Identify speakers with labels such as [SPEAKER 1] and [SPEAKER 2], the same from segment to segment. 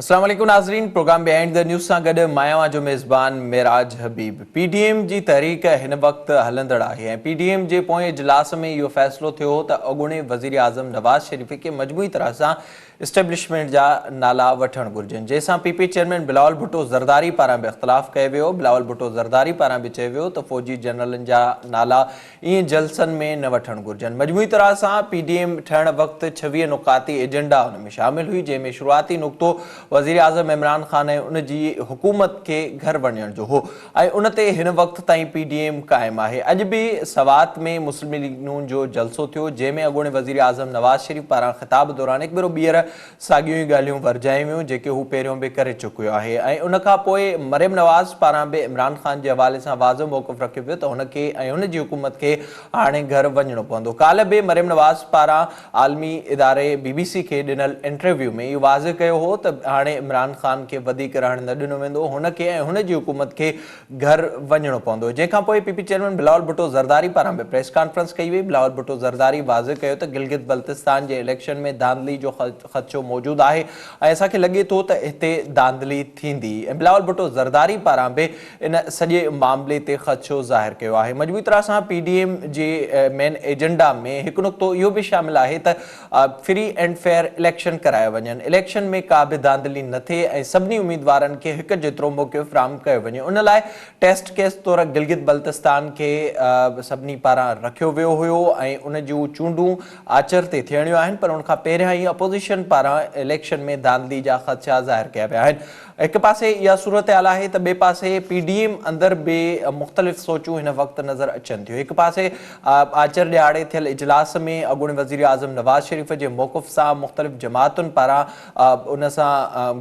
[SPEAKER 1] अस्सलाम वालेकुम नाज़रीन, प्रोग्राम बिहाइंड द न्यूज़ सां गॾु मां जो मेज़बान मेराज हबीब। पीडीएम जी तहरीक हिन वक़्तु हलंदड़ आहे ऐं पीडीएम जे पोएं इजलास में इहो फ़ैसिलो थियो त अॻूणे वज़ीर आज़म नवाज़ शरीफ़ खे मजमूई तरह सां इस्टेब्लिशमेंट जा नाला वठणु घुरिजनि, जंहिंसां पीपी चेयरमैन बिलावल भुट्टो ज़रदारी पारां बि इख़्तिलाफ़ कयो वियो। बिलावल भुट्टो ज़रदारी पारां बि चयो वियो त फ़ौजी जनरलनि जा नाला ईअं जलसनि में न वठणु घुरिजनि। मजमूई तरह सां पीडीएम ठहण वक़्तु 26 नुकाती एजेंडा उन में शामिल हुई, जंहिंमें शुरूआती नुक़्तो वज़ीर आज़म इमरान ख़ान ऐं उन जी हुकूमत खे घर वञण जो हो ऐं उन ते हिन वक़्त ताईं पीडीएम क़ाइमु आहे। अॼु बि सवात में मुस्लिम लीग नून जो जलसो थियो, जंहिंमें अॻूणे वज़ीर आज़म नवाज़ शरीफ़ पारां ख़िताब दौरान हिकु भेरो ॿीहर साॻियूं ई ॻाल्हियूं वरजायूं वियूं जेके हू पहिरियों बि करे चुकियो आहे ऐं उन खां पोइ मरियम नवाज़ पारां बि इमरान ख़ान जे हवाले सां वाज़ो मौक़िफ़ रखियो वियो त हुनखे ऐं हुन जी हुकूमत खे हाणे घर वञणो पवंदो। काल्ह बि मरियम नवाज़ पारां आलमी इदारे BBC खे ॾिनल इंटरव्यू में इहो वाज़े कयो हो त हाणे इमरान ख़ान खे वधीक रहण न ॾिनो वेंदो, हुनखे ऐं हुन जी हुकूमत खे घर वञणो पवंदो। जंहिंखां पोइ पीपी चेयरमैन बिलावल भुट्टो ज़रदारी पारां बि प्रेस कॉन्फ्रेंस कई वई। बिलावल भुट्टो ज़रदारी वाज़े कयो त गिलगित बल्तिस्तान जे इलेक्शन में धांधली जो ख़दशो मौजूदु आहे ऐं असांखे लॻे थो त हिते धांधली थींदी ऐं बिलावल भुट्टो ज़रदारी पारां बि इन सॼे मामले ते ख़दशो ज़ाहिर कयो आहे। मजबूरी तरह सां पीडीएम जे मेन एजेंडा में हिकु नुक़्तो इहो बि शामिल आहे त फ्री एंड फेयर इलेक्शन कराया वञनि, इलेक्शन में का बि धांधली न थिए ऐं सभिनी उम्मीदवारनि खे हिकु जेतिरो मौक़ो फ्राहम कयो वञे। उन लाइ टेस्ट केस तौरु गिलगित बल्तिस्तान खे सभिनी पारां रखियो वियो हुयो ऐं उन जूं चूंडूं आचर ते थियणियूं आहिनि, पर उनखां पहिरियां ई अपोज़िशन पारां इलेक्शन में धांधली जा ख़दशा ज़ाहिर कया विया आहिनि। हिकु पासे इहा सूरत हाल आहे त ॿिए पासे पीडीएम अंदरि बि मुख़्तलिफ़ सोचूं हिन वक़्तु नज़र अचनि थियूं। हिकु पासे आचर ॾियारे थियल इजलास में अॻूणे वज़ीर आज़म नवाज़ शरीफ़ जे मौक़िफ़ सां मुख़्तलिफ़ जमातुनि पारां उन सां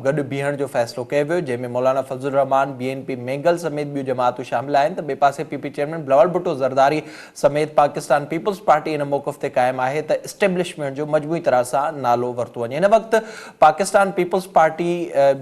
[SPEAKER 1] गॾु बीहण जो फ़ैसिलो कयो वियो, जंहिंमें मौलाना फज़लुर रहमान BNP मैंगल समेत ॿियूं जमातूं शामिल आहिनि। त ॿिए पासे पीपी चेयरमैन बिलावल भुट्टो ज़रदारी समेत पाकिस्तान पीपल्स पार्टी हिन मौक़िफ़ ते क़ाइमु आहे त इस्टेब्लिशमेंट जो मजमूई तरह सां नालो वरितो वञे। हिन वक़्तु पाकिस्तान पीपल्स पार्टी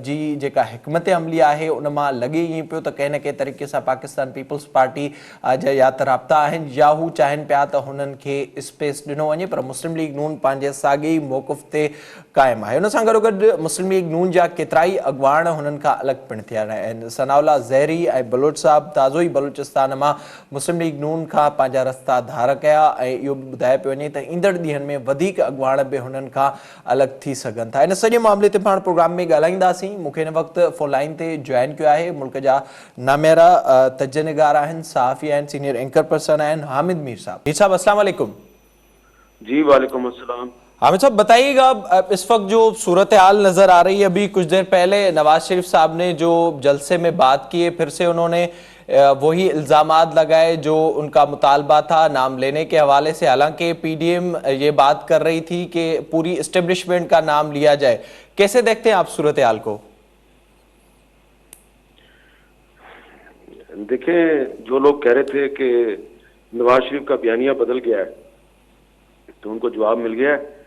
[SPEAKER 1] जी जेका हिकमत अमली आहे उन मां लॻे ईअं पियो त कंहिं न कंहिं तरीक़े सां पाकिस्तान पीपल्स पार्टी जा या त राब्ता आहिनि या हू चाहिनि पिया त हुननि खे स्पेस ॾिनो वञे, पर मुस्लिम लीग नून पंहिंजे साॻे ई मौक़िफ़ ते क़ाइमु आहे। हुन सां गॾोगॾु मुस्लिम लीग नून जा केतिरा ई अॻुवाण हुननि खां अलॻि पिणु थिया आहिनि। सनाउल्लाह ज़हरी ऐं बलोच साहब ताज़ो ई बलूचिस्तान मां मुस्लिम लीग नून खां पंहिंजा रस्ता धार कया ऐं इहो बि ॿुधाए पियो वञे त ईंदड़ ॾींहंनि में वधीक अॻुवाण बि हुननि खां अलॻि थी सघनि था। इन सॼे मामले ते पाण प्रोग्राम में ॻाल्हाईंदासीं। मूंखे हिन वक़्तु फ़ोन लाइन ते जॉइन कयो आहे मुल्क जा नामेरा तजनिगार आहिनि, सहाफ़ी आहिनि, सीनियर एंकर पर्सन आहिनि, हामिद मीर साहब। मीर साहब अस्सलाम वालेकुम।
[SPEAKER 2] जी वालेकुम अस्सलाम।
[SPEAKER 1] हामिद साहब बताइएगा, इस वक्त जो सूरत हाल नज़र आ रही है, अभी कुछ देर पहले नवाज शरीफ साहब ने जो जलसे में बात की है, फिर से उन्होंने वही इल्ज़ामात लगाए जो उनका मुतालबा था नाम लेने के हवाले से। हालांकि पीडीएम ये बात कर रही थी कि पूरी इस्टेब्लिशमेंट का नाम लिया जाए। कैसे देखते हैं आप सूरत हाल को?
[SPEAKER 2] देखें, जो लोग कह रहे थे कि नवाज शरीफ का बयानिया बदल गया है तो उनको जवाब मिल गया है।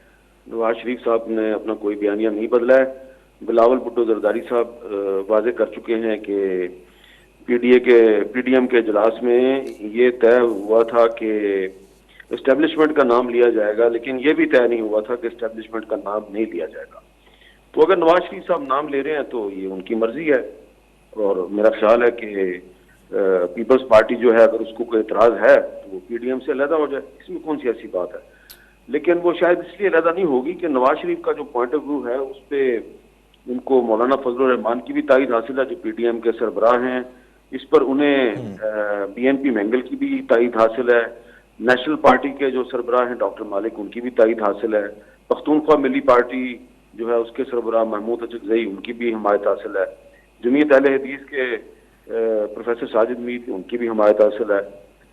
[SPEAKER 2] नवाज शरीफ साहब ने अपना कोई बयानिया नहीं बदला है। बिलावल भुट्टो ज़रदारी साहब वाजे कर चुके हैं कि पीडीएम के इजलास में ये तय हुआ था कि इस्टेब्लिशमेंट का नाम लिया जाएगा, लेकिन ये भी तय नहीं हुआ था कि इस्टेब्लिशमेंट का नाम नहीं लिया जाएगा। तो अगर नवाज शरीफ साहब नाम ले रहे हैं तो ये उनकी मर्जी है और मेरा ख्याल है कि पीपल्स पार्टी जो है अगर उसको कोई एतराज़ है तो वो पीडीएम से अलहदा हो जाए, इसमें कौन सी ऐसी बात है। लेकिन वो शायद इसलिए अलहदा नहीं होगी कि नवाज शरीफ का जो पॉइंट ऑफ व्यू है उस पर उनको मौलाना फजलुर रहमान की भी तायद हासिल है जो पीडीएम के सरबराह हैं। इस पर उन्हें BNP मैंगल की भी तायद हासिल है। नेशनल पार्टी के जो सरबराह हैं डॉक्टर मालिक, उनकी भी तायद हासिल है। पख्तूनख्वा मिली पार्टी जो है उसके सरबराह महमूद अचकज़ई, उनकी भी हमायत हासिल है। जमीयत अहले हदीस के प्रोफेसर साजिद मीर, उनकी भी हमायत हासिल है।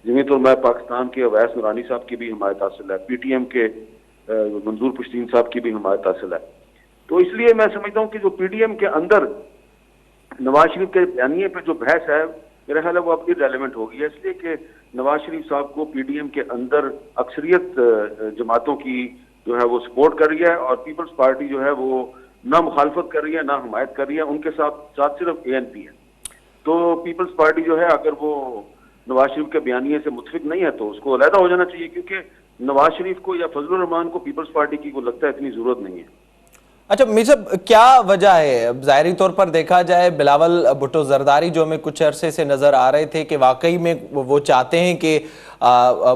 [SPEAKER 2] जमीयत उलमा पाकिस्तान के अवैस नूरानी साहब की भी हमायत हासिल है। पीटीएम के मंजूर पुश्तीन साहब की भी हमायत हासिल है। तो इसलिए मैं समझता हूँ कि जो पीडीएम के अंदर नवाज शरीफ के बयानिए पे जो बहस है, मेरा ख्याल है वो अब इररेलेवेंट हो गई है, इसलिए कि नवाज शरीफ साहब को पीडीएम के अंदर अक्सरियत जमातों की जो है वो सपोर्ट कर रही है और पीपल्स पार्टी जो है वो ना मुखालफत कर रही है ना हमायत कर रही है। उनके साथ सिर्फ ANP है। तो पीपल्स पार्टी जो है अगर वो नवाज शरीफ के बयानिए से मुतफिक नहीं है तो उसको अलहदा हो जाना चाहिए, क्योंकि नवाज शरीफ को या फजलुर रहमान को पीपल्स पार्टी की को लगता है इतनी जरूरत नहीं है।
[SPEAKER 1] अच्छा मीर साहब, क्या वजह है? अब ज़ाहिरी तौर पर देखा जाए, बिलावल भुट्टो जरदारी जो हमें कुछ अरसे से नज़र आ रहे थे कि वाकई में वो चाहते हैं कि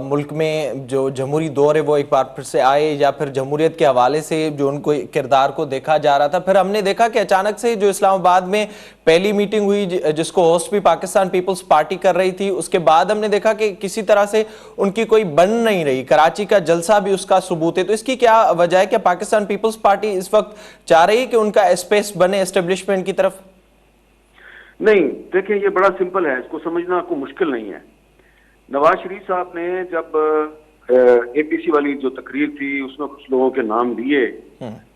[SPEAKER 1] मुल्क में जो जमहूरी दौर है वो एक बार फिर से आए, या फिर जमहूरियत के हवाले से जो उनको किरदार को देखा जा रहा था। फिर हमने देखा कि अचानक से जो इस्लामाबाद में पहली मीटिंग हुई जिसको होस्ट भी पाकिस्तान पीपल्स पार्टी कर रही थी, उसके बाद हमने देखा कि किसी तरह से उनकी कोई बन नहीं रही। कराची का जलसा भी उसका सबूत है। तो इसकी क्या वजह है? क्या पाकिस्तान पीपल्स पार्टी इस वक्त चाह रही है कि उनका स्पेस बने एस्टेब्लिशमेंट की तरफ?
[SPEAKER 2] नहीं, देखिए ये बड़ा सिंपल है, इसको समझना कोई मुश्किल नहीं है। नवाज शरीफ साहब ने जब एपीसी वाली जो तकरीर थी उसमें कुछ लोगों के नाम लिए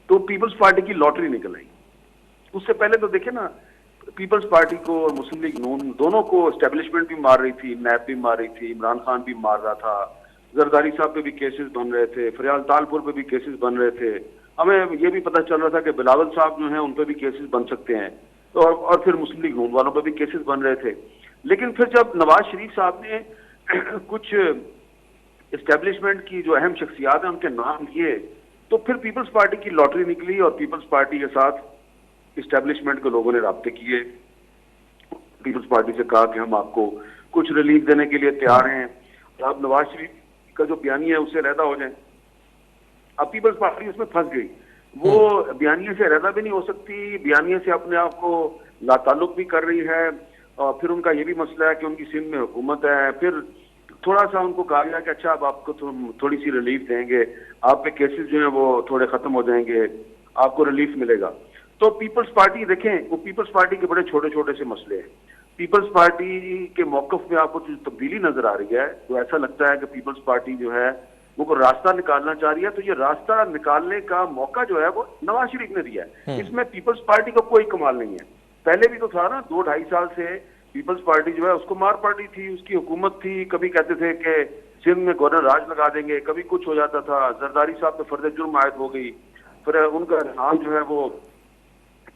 [SPEAKER 2] तो पीपल्स पार्टी की लॉटरी निकल आई। उससे पहले तो देखे ना, पीपल्स पार्टी को और मुस्लिम लीग नून दोनों को एस्टेब्लिशमेंट भी मार रही थी, नैब भी मार रही थी, इमरान खान भी मार रहा था, जरदारी साहब पे भी केसेस बन रहे थे, फरियाल तालपुर पे भी केसेस बन रहे थे। हमें ये भी पता चल रहा था कि बिलावल साहब जो हैं उन पे भी केसेस बन सकते हैं, तो और फिर मुस्लिम लीग नून वालों पे भी केसेस बन रहे थे। लेकिन फिर जब नवाज शरीफ साहब ने कुछ एस्टेब्लिशमेंट की जो अहम शख्सियात हैं उनके नाम लिए, तो फिर पीपल्स पार्टी की लॉटरी निकली और पीपल्स पार्टी के साथ एस्टेब्लिशमेंट के लोगों ने राब्ते किए। पीपल्स पार्टी से कहा कि हम आपको कुछ रिलीफ देने के लिए तैयार हैं, और आप नवाज शरीफ का जो बयानी है उससे रहता हो जाए। अब पीपल्स पार्टी उसमें फंस गई। वो बयानिए से रहता भी नहीं हो सकती, बयानिए से अपने आप को लाताल्लुक भी कर रही है, और फिर उनका ये भी मसला है कि उनकी सिंध में हुकूमत है। फिर थोड़ा सा उनको कहा गया कि अच्छा अब आपको थोड़ी सी रिलीफ देंगे, आप पे केसेस जो हैं वो थोड़े खत्म हो जाएंगे, आपको रिलीफ मिलेगा। तो पीपल्स पार्टी देखें, वो पीपल्स पार्टी के बड़े छोटे छोटे से मसले हैं। पीपल्स पार्टी के मौकफ में आपको जो तब्दीली नजर आ रही है, तो ऐसा लगता है कि पीपल्स पार्टी जो है वो को रास्ता निकालना चाह रही है। तो ये रास्ता निकालने का मौका जो है वो नवाज शरीफ ने दिया है। इसमें पीपल्स पार्टी का कोई कमाल नहीं है। पहले भी तो था ना, 2-2.5 साल से पीपल्स पार्टी जो है उसको मार पड़ी थी, उसकी हुकूमत थी। कभी कहते थे कि सिंध में गवर्नर राज लगा देंगे, कभी कुछ हो जाता था, जरदारी साहब पे फर्द जुर्म आयद हो गई, फिर उनका नाम जो है वो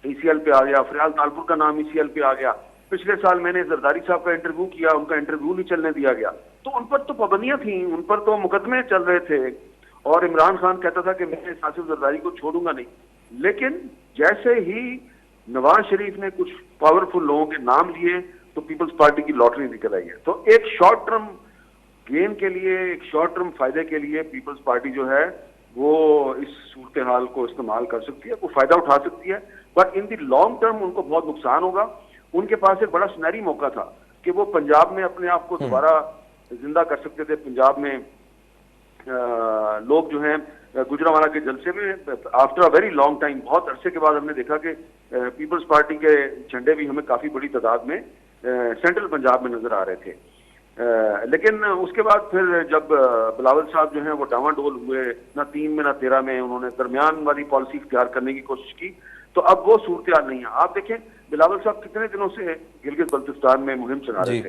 [SPEAKER 2] ईसीएल पे आ गया, फरियाल तालपुर का नाम ईसीएल पे आ गया। पिछले साल मैंने जरदारी साहब का इंटरव्यू किया, उनका इंटरव्यू नहीं चलने दिया गया। तो उन पर तो पाबंदियां थी, उन पर तो मुकदमे चल रहे थे, और इमरान खान कहता था कि मैं आसिफ जरदारी को छोड़ूंगा नहीं। लेकिन जैसे ही नवाज शरीफ ने कुछ पावरफुल लोगों के नाम लिए तो पीपल्स पार्टी की लॉटरी निकल आई है। तो एक शॉर्ट टर्म गेन के लिए, एक शॉर्ट टर्म फायदे के लिए पीपल्स पार्टी जो है वो इस सूरत हाल को इस्तेमाल कर सकती है, वो फायदा उठा सकती है। But in the long term उनको बहुत नुकसान होगा। उनके पास एक बड़ा सुनहरी मौका था कि वो पंजाब में अपने आप को दोबारा जिंदा कर सकते थे। पंजाब में लोग जो हैं गुजरांवाला के जलसे में after a very long time, बहुत अरसे के बाद हमने देखा कि पीपल्स पार्टी के झंडे भी हमें काफी बड़ी तादाद में सेंट्रल पंजाब में नजर आ रहे थे। लेकिन उसके बाद फिर जब बिलावल साहब जो हैं वो डावाडोल हुए, ना 3 में ना 13 में, उन्होंने दरमियान वाली पॉलिसी इख्तियार करने की कोशिश की, तो अब वो सूरत हाल नहीं है। आप देखें बिलावल साहब कितने दिनों से गिलगित बल्तिस्तान में मुहिम चला रहे थे।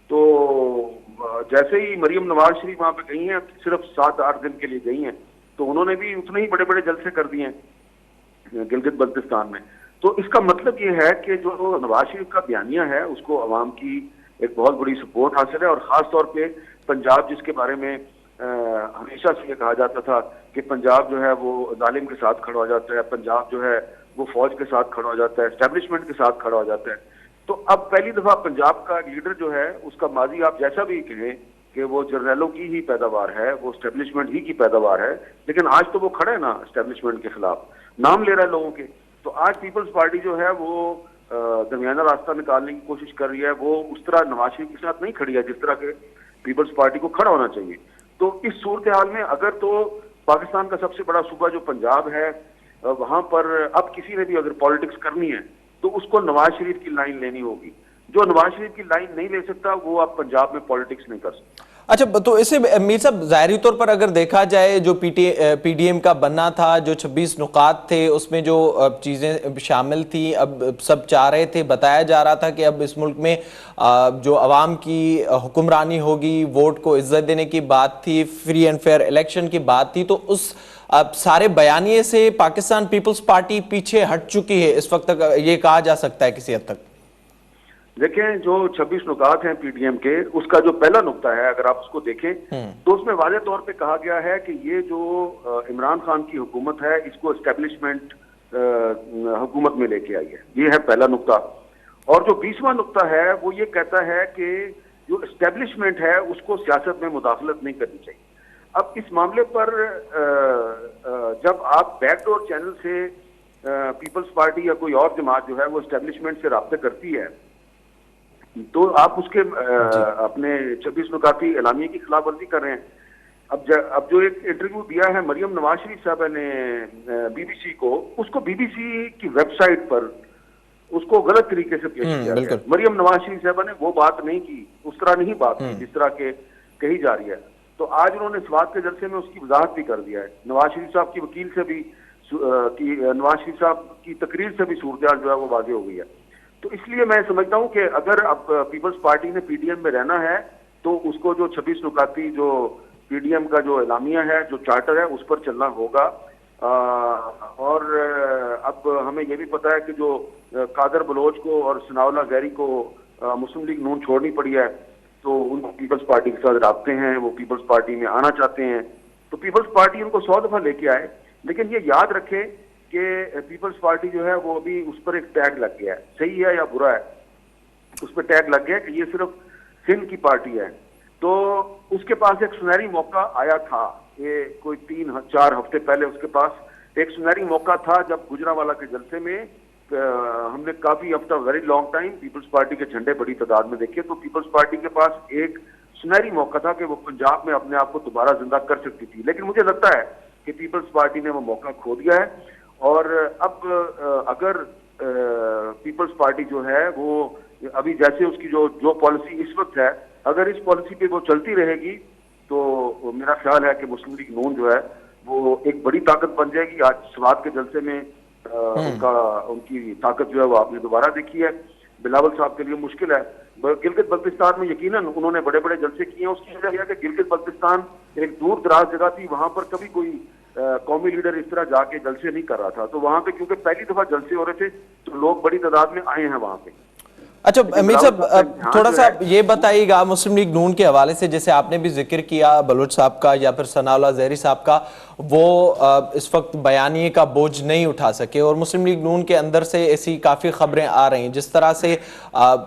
[SPEAKER 2] तो जैसे ही मरियम नवाज शरीफ वहां पे गई हैं, सिर्फ 7-8 दिन के लिए गई हैं, तो उन्होंने भी उतने ही बड़े बड़े जलसे कर दिए हैं गिलगित बल्तिस्तान में। तो इसका मतलब ये है कि जो नवाज शरीफ का बयानिया है उसको अवाम की एक बहुत बड़ी सपोर्ट हासिल है। और खास तौर पे पंजाब, जिसके बारे में हमेशा से ये कहा जाता था कि पंजाब जो है वो जालिम के साथ खड़ा हो जाता है, पंजाब जो है वो फौज के साथ खड़ा हो जाता है, एस्टेब्लिशमेंट के साथ खड़ा हो जाता है। तो अब पहली दफा पंजाब का लीडर जो है उसका माजी आप जैसा भी कहें कि वो जर्नैलों की ही पैदावार है, वो एस्टेब्लिशमेंट ही की पैदावार है, लेकिन आज तो वो खड़ा है ना एस्टेब्लिशमेंट के खिलाफ, नाम ले रहा है लोगों के। तो आज पीपल्स पार्टी जो है वो दरमियाना रास्ता निकालने की कोशिश कर रही है। वो उस तरह नवाज शरीफ के साथ नहीं खड़ी है जिस तरह के पीपल्स पार्टी को खड़ा होना चाहिए। तो इस सूरत हाल में अगर तो पाकिस्तान का सबसे बड़ा सूबा जो पंजाब है, वहां पर अब किसी ने भी अगर पॉलिटिक्स करनी है तो उसको नवाज शरीफ की लाइन लेनी होगी। जो नवाज शरीफ की लाइन नहीं ले सकता वो अब पंजाब में पॉलिटिक्स नहीं कर सकता।
[SPEAKER 1] अच्छा, तो इसे मीर साहब ज़ाहिरी तौर पर अगर देखा जाए, जो पीडीएम का बनना था, जो 26 नुकात थे उसमें जो चीज़ें शामिल थी, अब सब चाह रहे थे, बताया जा रहा था कि अब इस मुल्क में जो अवाम की हुक्मरानी होगी, वोट को इज्जत देने की बात थी, फ्री एंड फेयर इलेक्शन की बात थी। तो उस अब सारे बयानिए से पाकिस्तान पीपल्स पार्टी पीछे हट चुकी है इस वक्त तक, ये कहा जा सकता है किसी हद तक।
[SPEAKER 2] देखें, जो 26 नुकात हैं पीडीएम के, उसका जो पहला नुक्ता है अगर आप उसको देखें तो उसमें वाज़ेह तौर पे कहा गया है कि ये जो इमरान खान की हुकूमत है इसको एस्टेब्लिशमेंट हुकूमत में लेके आई है। ये है पहला नुक्ता। और जो 20वां नुक्ता है वो ये कहता है कि जो एस्टेब्लिशमेंट है उसको सियासत में मुदाखलत नहीं करनी चाहिए। अब इस मामले पर जब आप बैकडोर चैनल से पीपल्स पार्टी या कोई और जमात जो है वो एस्टेब्लिशमेंट से राब्ते करती है, तो आप उसके अपने 26 नुकाती एलामिया की खिलाफ वर्जी कर रहे हैं। अब जो एक इंटरव्यू दिया है मरियम नवाज शरीफ साहब ने बीबीसी को, उसको बीबीसी की वेबसाइट पर उसको गलत तरीके से पेश किया गया। मरियम नवाज शरीफ साहब ने वो बात नहीं की, उस तरह नहीं बात की जिस तरह के कही जा रही है। तो आज उन्होंने स्वाद के जलसे में उसकी वजाहत भी कर दिया है। नवाज शरीफ साहब की वकील से भी नवाज शरीफ साहब की तकरीर से भी सूरत जो है वो वाज़ेह हो गई है। तो इसलिए मैं समझता हूँ कि अगर अब पीपल्स पार्टी ने पीडीएम में रहना है तो उसको जो 26 नुकाती जो पीडीएम का जो एलामिया है, जो चार्टर है, उस पर चलना होगा। और अब हमें यह भी पता है कि जो कादर बलोच को और सनाउल्लाह ज़हरी को मुस्लिम लीग नून छोड़नी पड़ी है, तो उनको पीपल्स पार्टी के साथ राब्ते हैं, वो पीपल्स पार्टी में आना चाहते हैं। तो पीपल्स पार्टी उनको 100 दफा लेके आए, लेकिन ये याद रखे कि पीपल्स पार्टी जो है वो अभी उस पर एक टैग लग गया है, सही है या बुरा है, उस पर टैग लग गया कि ये सिर्फ सिंध की पार्टी है। तो उसके पास एक सुनहरी मौका आया था, ये कोई 3-4 हफ्ते पहले उसके पास एक सुनहरी मौका था जब गुजरांवाला के जलसे में हमने काफी after very long time People's Party के झंडे बड़ी तादाद में देखे। तो पीपल्स पार्टी के पास एक सुनहरी मौका था कि वो पंजाब में अपने आप को दोबारा जिंदा कर सकती थी, लेकिन मुझे लगता है कि पीपल्स पार्टी ने वो मौका खो दिया है। और अब अगर पीपल्स पार्टी जो है वो अभी जैसे उसकी जो पॉलिसी इस वक्त है, अगर इस पॉलिसी पे वो चलती रहेगी तो मेरा ख्याल है कि मुस्लिम लीग नून जो है वो एक बड़ी ताकत बन जाएगी। आज स्वाद के जलसे में उनकी ताकत जो है वो आपने दोबारा देखी है। बिलावल साहब के लिए मुश्किल है। गिलगित बल्तिस्तान में यकीनन उन्होंने बड़े बड़े जलसे किए हैं। उसकी वजह यह कि गिलगित बल्तिस्तान एक दूर दराज जगह थी, वहां पर कभी कोई कौमी लीडर इस तरह जाके जलसे नहीं कर रहा था। तो वहां पे क्योंकि पहली दफा जलसे हो रहे थे तो लोग बड़ी तादाद में आए हैं वहां पे।
[SPEAKER 1] अच्छा मीर साहब, थोड़ा सा ये बताइएगा मुस्लिम लीग नून के हवाले से, जैसे आपने भी जिक्र किया बलोच साहब का या फिर सनाउल्लाह ज़हरी साहब का, वो इस वक्त बयानिए का बोझ नहीं उठा सके और मुस्लिम लीग नून के अंदर से ऐसी काफ़ी खबरें आ रही हैं। जिस तरह से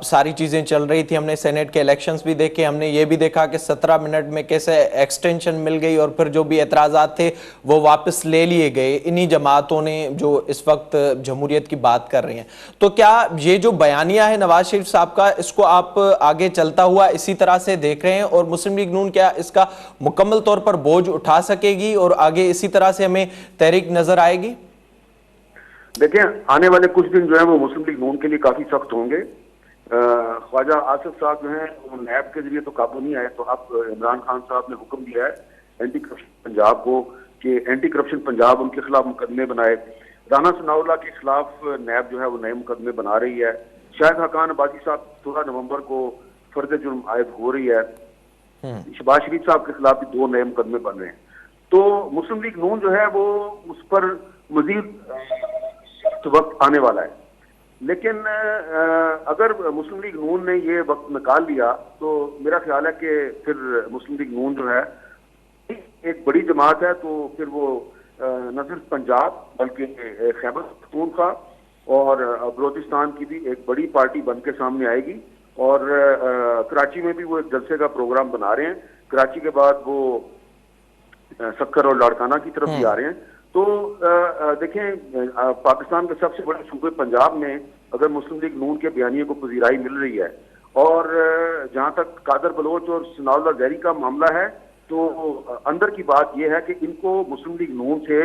[SPEAKER 1] सारी चीज़ें चल रही थी, हमने सेनेट के इलेक्शंस भी देखे, हमने ये भी देखा कि 17 मिनट में कैसे एक्सटेंशन मिल गई और फिर जो भी एतराज़ात थे वो वापस ले लिए गए इन्हीं जमातों ने जो इस वक्त जमहूरियत की बात कर रही हैं। तो क्या ये जो बयानिया है नवाज शरीफ साहब का, इसको आप आगे चलता हुआ इसी तरह से देख रहे हैं और मुस्लिम लीग नून क्या इसका मुकम्मल तौर पर बोझ उठा सकेगी और आगे इसी तरह से हमें तहरीक नजर आएगी?
[SPEAKER 2] देखिए, आने वाले कुछ दिन जो है वो मुस्लिम लीग नून के लिए काफी सख्त होंगे। ख्वाजा आसिफ साहब जो हैं वो नैब के जरिए तो काबू नहीं आए, तो अब इमरान खान साहब ने हुक्म दिया है एंटी करप्शन पंजाब को कि एंटी करप्शन पंजाब उनके खिलाफ मुकदमे बनाए। राना सनाउल्लाह के खिलाफ नैब जो है वो नए मुकदमे बना रही है। शाहिद हकान अब्बासी साहब 16 नवंबर को फर्द जुर्म आयद हो रही है। शहबाज शरीफ साहब के खिलाफ भी 2 नए मुकदमे बन रहे हैं। तो मुस्लिम लीग नून जो है वो उस पर मजीद वक्त आने वाला है। लेकिन अगर मुस्लिम लीग नून ने ये वक्त निकाल लिया तो मेरा ख्याल है कि फिर मुस्लिम लीग नून जो है एक बड़ी जमात है, तो फिर वो न सिर्फ पंजाब बल्कि खैबर पख्तूनख्वा और बलोचिस्तान की भी एक बड़ी पार्टी बन के सामने आएगी। और कराची में भी वो एक जलसे का प्रोग्राम बना रहे हैं। कराची के बाद वो सक्कर और लाड़काना की तरफ भी आ रहे हैं। तो देखें, पाकिस्तान के सबसे बड़े सूबे पंजाब में अगर मुस्लिम लीग नून के बयानिए को पजीराई मिल रही है और जहां तक कादर बलोच और सनाउल्लाह ज़हरी का मामला है, तो अंदर की बात यह है कि इनको मुस्लिम लीग नून से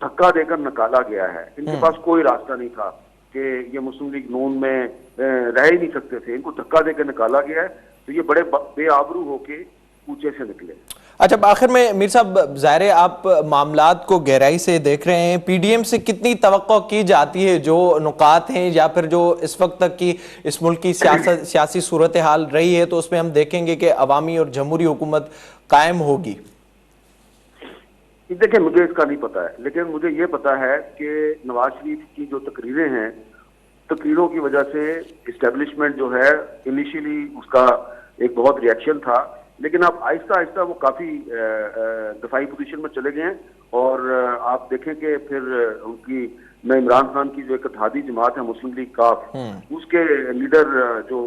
[SPEAKER 2] धक्का देकर निकाला गया है। इनके पास कोई रास्ता नहीं था कि ये मुस्लिम लीग नून में रह ही नहीं सकते थे, इनको धक्का देकर निकाला गया है। तो ये बड़े बेआबरू होके ऊंचे से निकले।
[SPEAKER 1] अच्छा, आखिर में मीर साहब, ज़ाहिर है आप मामलात को गहराई से देख रहे हैं, पीडीएम से कितनी तवक्को की जाती है, जो नुकात हैं या फिर जो इस वक्त तक की इस मुल्क की सियासी सूरत हाल रही है, तो उसमें हम देखेंगे कि अवामी और जमहूरी हुकूमत कायम होगी?
[SPEAKER 2] देखिए, मुझे इसका नहीं पता है, लेकिन मुझे ये पता है कि नवाज शरीफ की जो तकरीरें हैं, तकरीरों की वजह से इस्टेब्लिशमेंट जो है इनिशियली उसका एक बहुत रिएक्शन था, लेकिन अब आहिस्ता आहिस्ता वो काफी दफाई पोजीशन में चले गए हैं। और आप देखें कि फिर उनकी में इमरान खान की जो एक इत्तेहादी जमात है मुस्लिम लीग काफ, उसके लीडर जो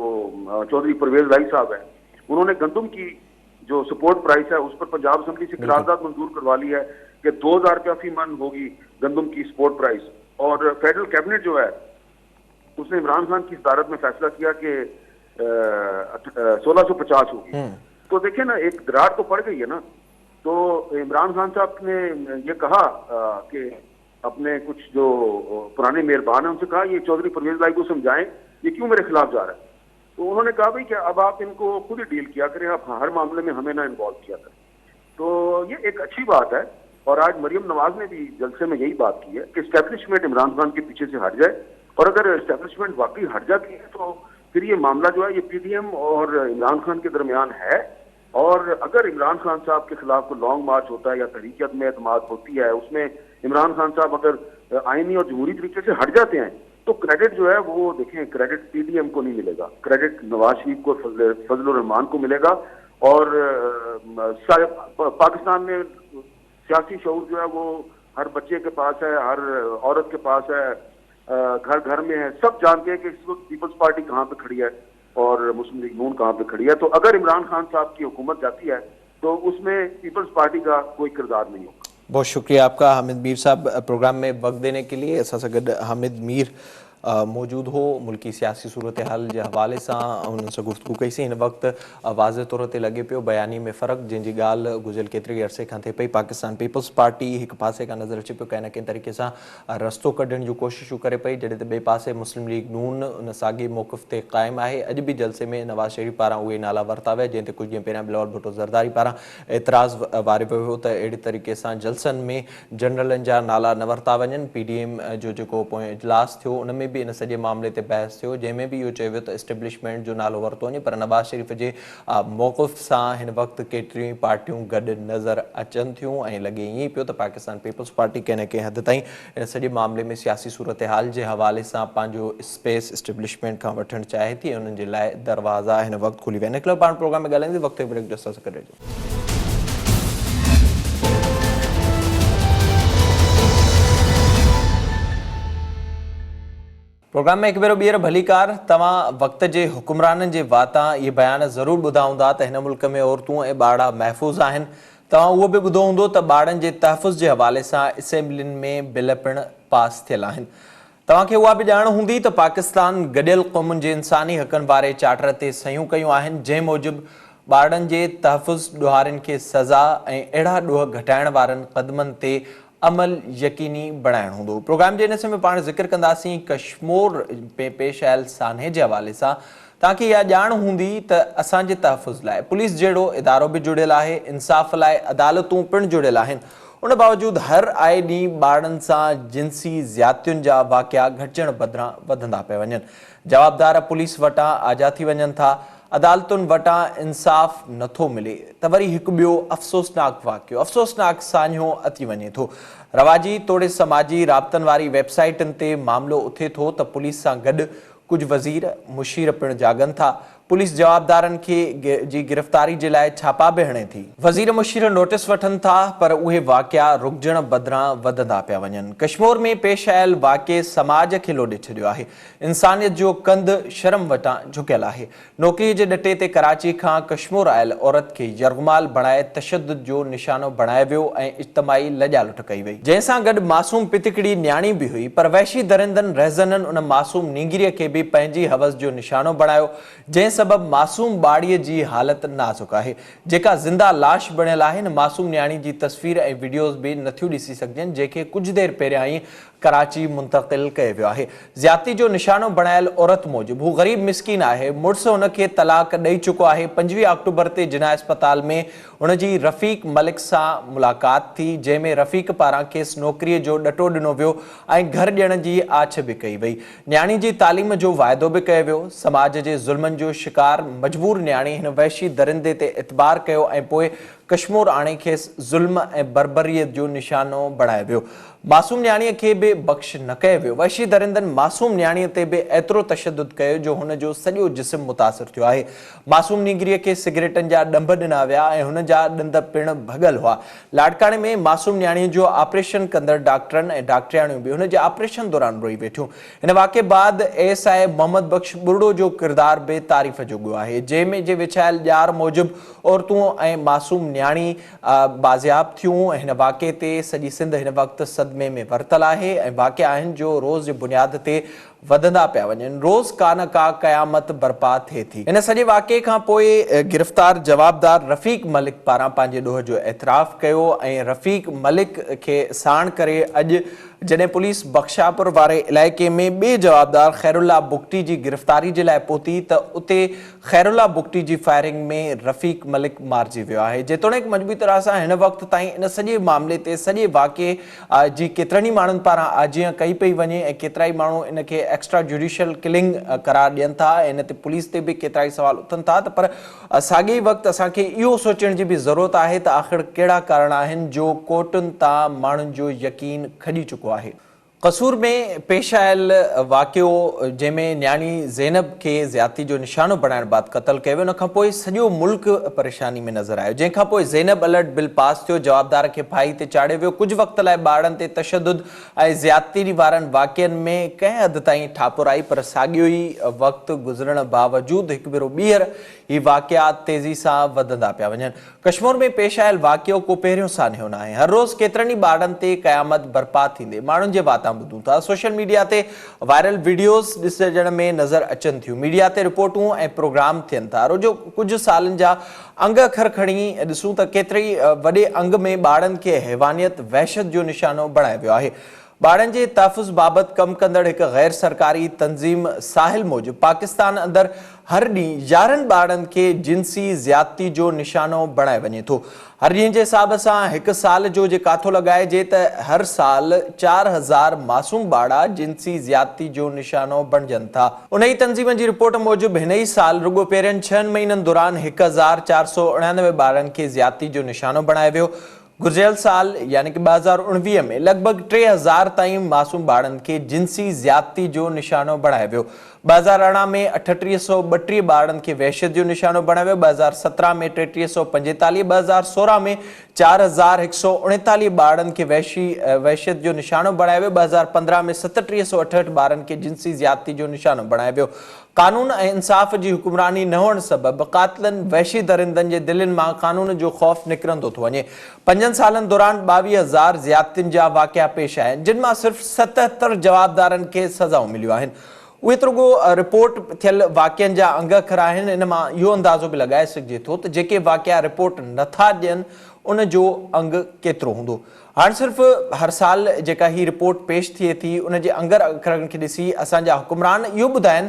[SPEAKER 2] चौधरी परवेज लाई साहब है, उन्होंने गंदम की जो सपोर्ट प्राइस है उस पर पंजाब असेंबली से करारदाद मंजूर करवा ली है कि 2000 रुपया फी मन होगी गंदम की सपोर्ट प्राइस। और फेडरल कैबिनेट जो है उसने इमरान खान की सदारत में फैसला किया कि 1650 होगी। तो देखिए ना, एक दरार तो पड़ गई है ना। तो इमरान खान साहब ने ये कहा कि अपने कुछ जो पुराने मेहरबान है उनसे कहा ये चौधरी परवेज लाई को समझाएं ये क्यों मेरे खिलाफ जा रहा है। तो उन्होंने कहा भाई कि अब आप इनको खुद ही डील किया करें, आप हर मामले में हमें ना इन्वॉल्व किया करें। तो ये एक अच्छी बात है। और आज मरियम नवाज ने भी जलसे में यही बात की है कि एस्टेब्लिशमेंट इमरान खान के पीछे से हट जाए, और अगर एस्टेब्लिशमेंट वाकई हट जाती है तो फिर ये मामला जो है ये पीडीएम और इमरान खान के दरमियान है। और अगर इमरान खान साहब के खिलाफ कोई लॉन्ग मार्च होता है या तहरीक में एतमाद होती है, उसमें इमरान खान साहब अगर आईनी और जमहूरी तरीके से हट जाते हैं तो क्रेडिट जो है वो देखें, क्रेडिट पीडीएम को नहीं मिलेगा, क्रेडिट नवाज शरीफ को, फजलुर रहमान को मिलेगा। और पाकिस्तान में सियासी शऊर जो है वो हर बच्चे के पास है, हर औरत के पास है, घर घर में है, सब जानते हैं कि इस वक्त पीपल्स पार्टी कहाँ पे खड़ी है और मुस्लिम लीग नून कहाँ पे खड़ी है। तो अगर इमरान खान साहब की हुकूमत जाती है तो उसमें पीपल्स पार्टी का कोई किरदार नहीं होगा।
[SPEAKER 1] बहुत शुक्रिया आपका हामिद मीर साहब प्रोग्राम में वक्त देने के लिए। असां सां गॾु हामिद मीर मौजूद हो मुल्की सियासी सूरत हाल के हवाले से उन से गुफ्तगू कईसीं। इन वक्त वाज़े तौर ते लगे पियो बयानी में फ़र्क़ जंहिंजी ॻाल्हि गुज़िरियल केतिरे अरसे खां थिए पई। पाकिस्तान पीपल्स पार्टी एक पासे खां नज़र अचे पियो कंहिं न कंहिं तरीक़े सां रस्तो कढण जूं कोशिशूं करे पई, जॾहिं त ॿिए पासे मुस्लिम लीग नून उन साॻे मौक़िफ़ ते क़ाइमु आहे। अॼु बि जलसे में नवाज़ शरीफ पारां उहे नाला वरिता विया जंहिं ते कुझु ॾींहं पहिरियां बिलावल भुट्टो ज़रदारी पारां एतिराज़ वारियो वियो हो त अहिड़े तरीक़े सां जलसनि में जनरलनि जा नाला न वरिता वञनि। पीडीएम जो जेको पोइ इजलास थियो उन में बि इन सॼे मामले ते बहस थियो, जंहिंमें बि इहो चयो वियो त एस्टेब्लिशमेंट जो नालो वरितो वञे, पर नवाज़ शरीफ़ जे मौक़िफ़ सां हिन वक़्तु केतिरियूं पार्टियूं गॾु नज़र अचनि थियूं ऐं लॻे ईअं ई पियो त पाकिस्तान पीपल्स पार्टी कंहिं न कंहिं हद ताईं इन सॼे मामले में सियासी सूरत हाल जे हवाले सां पंहिंजो स्पेस एस्टेब्लिशमेंट खां वठणु चाहे थी ऐं उन्हनि जे लाइ दरवाज़ा हिन वक़्तु खुली विया आहिनि। हिकु पाण प्रोग्राम में ॻाल्हाईंदे वक़्तु ब्रेक जो असां सां गॾु रहिजो। प्रोग्राम में एक भेरो ॿीहर भलीकार। तव्हां वक़्त जे हुक्मराननि जे वाता इहे बयान ज़रूरु ॿुधा हूंदा त हिन मुल्क में औरतूं ऐं ॿार महफ़ूज़ आहिनि। तव्हां उहो बि ॿुधो हूंदो त ॿारनि जे तहफ़ुज़ जे हवाले सां असेंबलियुनि में बिल पिणु पास थियल आहिनि। तव्हांखे उहा बि ॼाण हूंदी त पाकिस्तान गॾियल क़ौमुनि जे इंसानी हक़नि वारे चार्टर ते सहियूं कयूं आहिनि, जंहिं मूजिबि ॿारनि जे तहफ़ुज़ ॾुहारियुनि खे सज़ा ऐं अहिड़ा ॾोह घटाइण वारनि क़दमनि ते अमल यकीनी बणाइणु हूंदो। प्रोग्राम जे हिन समय पाण ज़िक्र कंदासीं कश्मीर में पेश आयल सान्हे जे हवाले सां। तव्हांखे इहा ॼाण हूंदी त असांजे तहफ़ुज़ लाइ पुलिस जहिड़ो इदारो बि जुड़ियल आहे, इंसाफ़ लाइ अदालतूं पिणु जुड़ियल आहिनि। उन बावजूदि हर आए ॾींहुं ॿारनि सां जिन्सी ज़्यादतियुनि जा वाक़िया घटिजण बदिरां वधंदा पिया वञनि। जवाबदार पुलिस वटां आजा थी वञनि था, अदालतुनि वटां इंसाफ़ नथो मिले त वरी हिकु ॿियो अफ़सोसनाक वाक़ियो, अफ़सोसनाक सान्हो अची वञे थो। रवाजी तोड़े समाजी राब्तनि वारी वेबसाइटुनि ते मामिलो उथे थो त पुलिस सां गॾु कुझु वज़ीर मुशीर पिणु जागनि था। पुलिस जवाबदारनि खे जी गिरफ़्तारी जे लाइ छापा बि हणे थी। वज़ीर मुशीर नोटिस वठनि था पर उहे वाक़िया रुकजण बदिरां वधंदा पिया वञनि। कश्मीर में पेश आयल वाक़िए समाज खे लोॾे छॾियो आहे। इंसानियत जो कंधु शर्म वटां झुकियल आहे। नौकिरीअ जे ॾटे ते कराची खां कश्मीर आयल औरत खे यरगमाल बणाए तशद्दुद जो निशानो बणायो वियो ऐं इज्तमाही लॼा लुट कई वई, जंहिंसां गॾु मासूम पितिकड़ी न्याणी बि हुई। पर वहशी दरिंदनि रहज़ननि उन मासूम नींगिरीअ खे बि पंहिंजी हवस जो निशानो बणायो, जंहिं सबबि मासूम ॿाड़ीअ जी हालत नाज़ुक आहे। जेका ज़िंदा लाश बणियल आहे, हिन मासूम न्याणी जी तस्वीर ऐं वीडियोज़ बि नथियूं ॾिसी सघजनि, जंहिंखे कुझु देरि पहिरियां ई कराची मुंतक़िल कयो वियो आहे। ज़्यादती जो निशानो बणायल औरत मूजिबि हू ग़रीब मिसकीन आहे। मुड़ुसु हुनखे तलाक ॾेई चुको आहे। 25 अक्टूबर ते जिना अस्पताल में हुनजी रफ़ीक मलिक सां मुलाक़ात थी, जंहिंमें रफ़ीक पारां खेसि नौकिरीअ जो ॾटो ॾिनो वियो ऐं घर ॾियण जी आछ बि कई वई। न्याणी जी तालीम जो वाइदो बि कयो वियो। समाज जे ज़ुल्मनि जो शिकार मजबूर न्याणी हिन वहशी दरिंदे ते एतबार कयो ऐं पोइ कश्मीर आणे खेसि ज़ुल्म ऐं बर्बरीअत जो निशानो बणायो वियो। मासूम न्याणीअ खे बि बख़्श न कयो वियो। वहशी दरिंदनि मासूम न्याणीअ ते बि एतिरो तशद्दुद कयो जो हुन जो सॼो जिस्म मुतासिर थियो आहे। मासूम नीगरीअ खे सिगरेटनि जा ॾंभ ॾिना विया ऐं हुन जा ॾंद पिणु भॻल हुआ। लाड़काणे में मासूम न्याणीअ जो ऑपरेशन कंदड़ डॉक्टरनि ऐं डॉक्टरियाणियूं बि हुन जे ऑपरेशन दौरान रोई वेठियूं। हिन वाक़े बाद एएसआई मोहम्मद बख़्श बुर्डो जो किरदार बि तारीफ़ जोॻो आहे। जंहिंमें जे विछायल ॼार मूजिबि औरतूं ऐं मासूम न्याणी बाज़ियाब थियूं। हिन वाक़े ते सॼी सिंध हिन वक़्तु सदमे में वरतल आहे ऐं वाक़िआ आहिनि जो रोज़ जी बुनियाद ते वधंदा पिया वञनि। रोज़ का न का क़यामत बर्पा थिए थी। इन सॼे वाक़े खां पोइ गिरफ़्तार जवाबदार रफ़ीक मलिक पारां पंहिंजे ॾोह जो एतिराफ़ कयो ऐं रफ़ीक मलिक खे साण करे अॼु जॾहिं पुलिस बख्शापुर वारे इलाइक़े में ॿिए जवाबदार ख़ैरुल्ला बुगटी जी गिरफ़्तारी जे लाइ पहुती त उते ख़ैरुल्ला बुगटी जी फायरिंग में रफ़ीक मलिक मारिजी वियो आहे। जेतोणीकि मजबूरी तरह सां हिन वक़्त ताईं इन सॼे मामले ते सॼे वाक़े जी केतिरनि ई माण्हुनि पारां आजियां कई पई वञे ऐं केतिरा ई माण्हू इन खे एक्स्ट्रा जुडिशियल किलिंग करार ॾियनि था। इन ते पुलिस ते बि केतिरा ई सवाल उथनि था त पर साॻे ई वक़्तु असांखे इहो सोचण जी बि ज़रूरत आहे त आख़िर कहिड़ा कारण आहिनि जो कोर्टुनि तां माण्हुनि जो यकीन खॼी चुको आहे। कसूर में पेश आयल वाक़ियो जंहिंमें न्याणी ज़ैनब खे ज़्यादती जो निशानो बणाइण बाद क़तल कयो वियो, उन खां पोइ सॼो मुल्क परेशानी में नज़र आयो। जंहिंखां पोइ ज़ैनब अलर्ट बिल पास थियो, जवाबदार खे फाही ते चाढ़ियो वियो। कुझु वक़्त लाइ ॿारनि ते तशद्दुद ऐं ज़्यादती वारनि वाक़िअनि में कंहिं हद ताईं ठापुर आई, पर साॻियो ई वक़्तु गुज़रण बावजूदु हिकु भेरो ॿीहर ही वाक़िआ तेज़ी सां वधंदा पिया वञनि। कश्मीर में पेश आयल वाक़ियो को पहिरियों सान्हो न आहे। हर रोज़ केतिरनि ई ॿारनि ते क़यामत बर्पा थींदे माण्हुनि जे वाता ॿुधूं था। सोशल मीडिया ते वायरल वीडियोस ॾिसण में नज़र अचनि थियूं। मीडिया ते रिपोर्टूं ऐं प्रोग्राम थियनि था। रोज़ो कुझु सालनि जा अंग अखर खणी ॾिसूं त केतिरे वॾे अंग में ॿारनि खे हैवानियत वहशत जो निशानो बणायो वियो आहे। ॿारनि जे तहफ़ुज़ बाबति कमु कंदड़ हिकु गैर सरकारी तंज़ीम साहिल मूजिबि पाकिस्तान अंदरि हर ॾींहुं 11 ॿारनि खे जिन्सी ज़्यादती जो निशानो बणायो वञे थो। हर ॾींहं जे हिसाब सां हिकु साल जो जे काथो लॻाइजे त हर साल 4000 मासूम ॿार जिन्सी ज़्यादती जो निशानो बणजनि था। उन ई तंज़ीम जी रिपोर्ट मूजिबि हिन ई साल रुॻो पहिरियनि 6 महीननि दौरान 1499 ॿारनि खे ज़्यादती जो निशानो बणायो वियो। गुज़िरियल साल यानी कि 2019 में लॻभॻि 3000 ताईं मासूम ॿारनि खे जिन्सी ज़्यादती जो निशानो बणायो वियो। 2018 में 3832 ॿारनि खे वहशत जो निशानो बणायो वियो। 2017 में 3345, 2016 में 4139 ॿारनि खे वहशत जो निशानो बणायो वियो। 2015 में 3768 ॿारनि खे जिन्सी ज़्यादती जो निशानो बणायो वियो। कानून ऐं इंसाफ़ जी हुकुमरानी न हुअण सबबि क़ातिलनि वहशी दरिंदनि जे दिलनि मां कानून जो ख़ौफ़ निकिरंदो थो वञे। 5 सालनि दौरान 22,000 ज़्यादतियुनि जा वाक़िआ पेश आया आहिनि, जिन मां सिर्फ़ 77 जवाबदारनि खे सज़ाऊं मिलियूं आहिनि। उहे त रुॻो रिपोर्ट थियल वाक़िअनि जा अंग अखर आहिनि। इन मां इहो अंदाज़ो बि लॻाए सघिजे थो त जेके वाक़िआ रिपोर्ट नथा ॾियनि उन जो अंग केतिरो हूंदो। हाणे सिर्फ़ु हर साल जेका ही रिपोर्ट पेश थिए थी उन जे अंग अखरनि खे ॾिसी असांजा हुकुमरान इहो ॿुधाइनि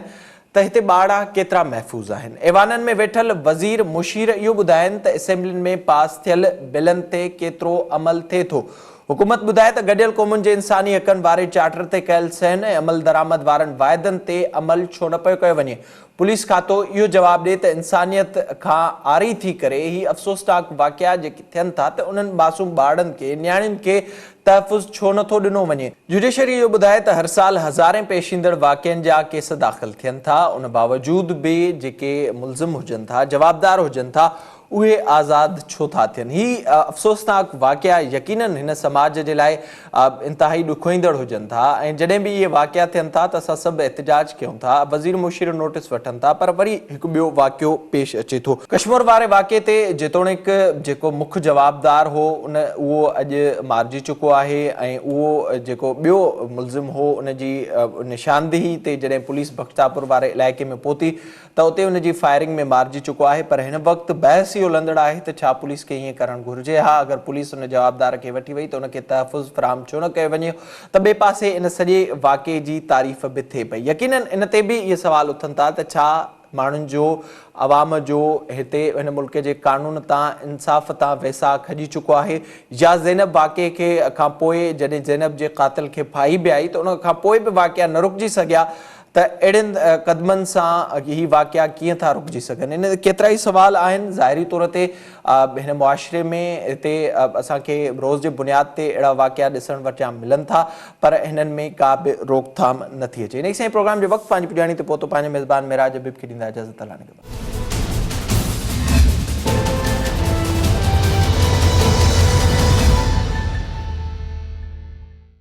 [SPEAKER 1] त हिते ॿार केतिरा महफ़ूज़ आहिनि। ऐवाननि में वेठल वज़ीर मुशीर इहो ॿुधाइनि त असेंबलियुनि में पास थियल बिलनि ते केतिरो अमल थिए थो। हुकूमत ॿुधाए त गॾियल क़ौमुनि जे इंसानी हक़नि वारे चार्टर ते कयल सहन ऐं अमल दरामद वारनि वाइदनि ते अमल छो न पियो कयो वञे। पुलिस खातो इहो जवाबु ॾिए त इंसानियत खां आरी थी करे ही अफ़सोसनाक वाक़िआ जेके थियनि था त उन्हनि मासूम ॿारनि खे न्याणियुनि खे तहफ़ुज़ छो नथो ॾिनो वञे। जुडिशरी इहो ॿुधाए त हर साल हज़ारें पेश ईंदड़ वाक़िअनि जा केस दाख़िल थियनि था। उन बावजूदि बि जेके मुलज़िम हुजनि था, जवाबदार हुजनि था, उहे आज़ाद छो था थियनि। ही अफ़सोसनाक वाक़िआ यकीनन हिन समाज जे लाइ इंतिहाई ॾुखोईंदड़ हुजनि था ऐं जॾहिं बि इहे वाक़िआ थियनि था त असां सभु एहतिजाज कयूं था, वज़ीर मुशीर नोटिस वठनि था, पर वरी हिकु ॿियो वाक़ियो पेश अचे थो। कश्मीर वारे वाक़िए ते जेतोणीकि जेको मुख्य जवाबदार हो उहो अॼु मारिजी चुको आहे ऐं उहो जेको ॿियो मुलज़िम हो उन जी निशानदेही ते जॾहिं पुलिस बख्तापुर वारे इलाइक़े में पहुती त उते उन जी फायरिंग में मारिजी चुको आहे। पर हिन वक़्तु बहस इहो लंदड़ आहे त छा पुलिस खे ईअं करणु घुरिजे। हा, अगरि पुलिस उन जवाबदार खे वठी वई त उनखे तहफ़ुज़ फ़राहम छो न कयो वञे। त ॿिए पासे इन सॼे वाक़िए जी तारीफ़ बि थिए पई। यकीनन इन ते बि इहे सवाल उथनि था त छा माण्हुनि जो अवाम जो हिते हिन मुल्क जे कानून तां इंसाफ़ तां वैसा खॼी चुको आहे या ज़ैनब वाक़िए खां पोइ जॾहिं ज़ैनब जे क़ातिल खे फाही बि आई त उन खां पोइ बि वाक़िआ न रुकिजी सघिया त अहिड़नि क़दमनि सां ही वाक़िया कीअं था रुकिजी सघनि? इन केतिरा ई सुवाल आहिनि। ज़ाहिरी तौर ते हिन मुआशिरे में हिते असांखे रोज़ जे बुनियाद ते अहिड़ा वाक़िया ॾिसण वटिया मिलनि था, पर हिननि में का बि रोकथाम नथी अचे। इन सां प्रोग्राम जे वक़्तु पंहिंजी पुॼाणी ते पहुतो। पंहिंजे मेज़बान मिराज हबीब खे ॾींदा इजाज़त।